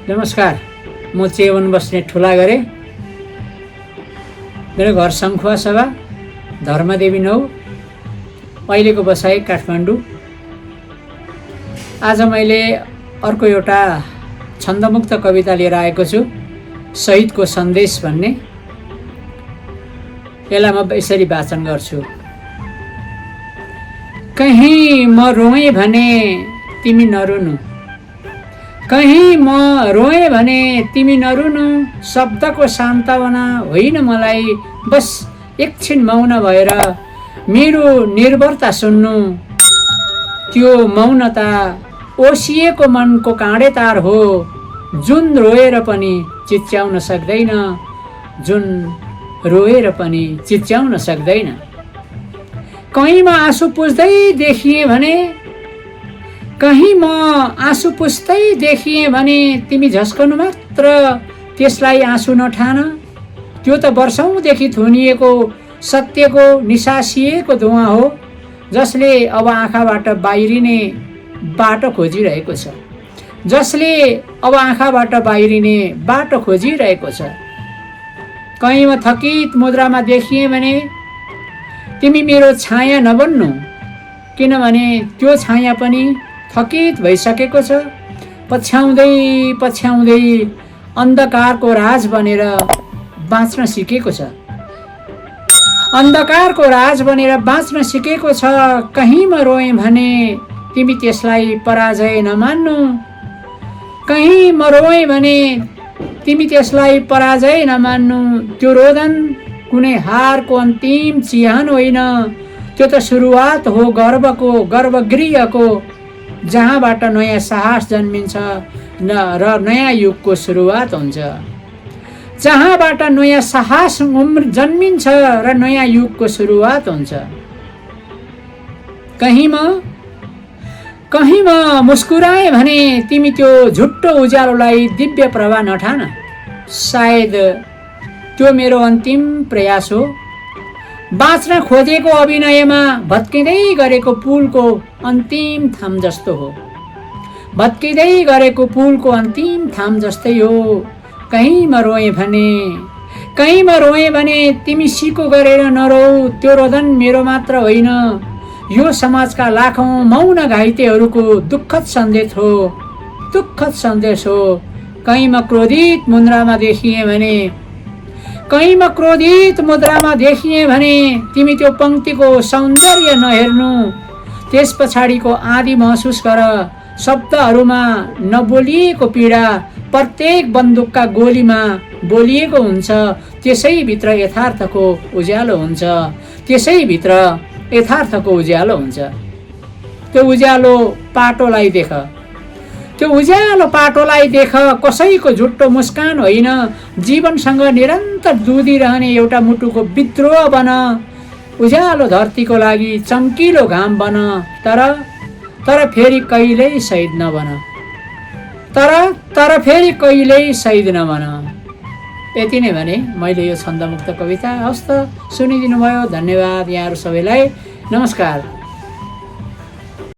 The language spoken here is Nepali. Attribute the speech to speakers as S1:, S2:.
S1: नमस्कार, म चेवन बस्ने ठुला गरे। मेरो घर सङ्खुवा सभा, धर्मदेवी 9, अहिलेको बसाइ काठमाडौँ। आज मैले अर्को एउटा छन्दमुक्त कविता लिएर आएको छु, शहीदको सन्देश भन्ने। यसलाई म यसरी वाचन गर्छु। कहीँ म रोएँ भने तिमी नरुनु, कहीँ म रोएँ भने तिमी नरुनु, शब्दको सान्त्वना होइन मलाई, बस एकछिन मौन भएर मेरो निर्भरता सुन्नु। त्यो मौनता ओसिएको मनको काँडे तार हो, जुन रोएर पनि चिच्याउन सक्दैन, जुन रोएर पनि चिच्याउन सक्दैन। कहीँ म आँसु पुस्दै देखिएँ भने, कहीँ म आँसु पुस्दै देखिएँ भने तिमी झस्कनु मात्र, त्यसलाई आँसु नठान। त्यो त वर्षौँदेखि थुनिएको सत्यको निसासिएको धुवाँ हो, जसले अब आँखाबाट बाहिरिने बाटो खोजिरहेको छ, जसले अब आँखाबाट बाहिरिने बाटो खोजिरहेको छ। कहीँ म थकित मुद्रामा देखिएँ भने तिमी मेरो छाया नबन्नु, किनभने त्यो छाया पनि थकित भइसकेको छ। पछ्याउँदै पछ्याउँदै अन्धकारको राज बनेर बाँच्न सिकेको छ, अन्धकारको राज बनेर बाँच्न सिकेको छ। कहीँ म रोएँ भने तिमी त्यसलाई पराजय नमान्नु, कहीँ म रोएँ भने तिमी त्यसलाई पराजय नमान्नु। त्यो रोदन कुनै हारको अन्तिम चिहान होइन, त्यो त सुरुवात हो गर्वको, गर्वगृहको, जहाँबाट नयाँ साहस जन्मिन्छ र नयाँ युगको सुरुवात हुन्छ, जहाँबाट नयाँ साहस जन्मिन्छ र नयाँ युगको सुरुवात हुन्छ। कहीँ म मुस्कुराएँ भने तिमी त्यो झुट्टो उज्यालोलाई दिव्य प्रभा नठान। सायद त्यो मेरो अन्तिम प्रयास हो, बाँच्न खोजेको अभिनयमा भत्किँदै गरेको पुलको अन्तिम थाम जस्तो हो, भत्किँदै गरेको पुलको अन्तिम थाम जस्तै हो। कहीँ म रोएँ भने, कहीँ म रोएँ भने तिमी सिको गरेर नरौ। त्यो रोदन मेरो मात्र होइन, यो समाजका लाखौँ मौन घाइतेहरूको दुःखद सन्देश हो, दुःखद सन्देश हो। कहीँ म क्रोधित मुद्रामा देखिएँ भने, कहीँ म क्रोधित मुद्रामा देखिएँ भने तिमी त्यो पङ्क्तिको सौन्दर्य नहेर्नु, त्यस पछाडिको आदि महसुस गर। शब्दहरूमा नबोलिएको पीडा प्रत्येक बन्दुकका गोलीमा बोलिएको हुन्छ, त्यसैभित्र यथार्थको उज्यालो हुन्छ, त्यसैभित्र यथार्थको उज्यालो हुन्छ। त्यो उज्यालो पाटोलाई देख, त्यो उज्यालो पाटोलाई देख, कसैको झुट्टो मुस्कान होइन, जीवनसँग निरन्तर जुधिरहने एउटा मुटुको विद्रोह बन। उज्यालो धरतीको लागि चम्किलो घाम बन, तर फेरि कहिल्यै शहीद नबन, तर फेरि कहिल्यै शहीद नबन। यति नै भने मैले यो छन्दमुक्त कविता। हवस् त, सुनिदिनु भयो, धन्यवाद यहाँहरू सबैलाई। नमस्कार।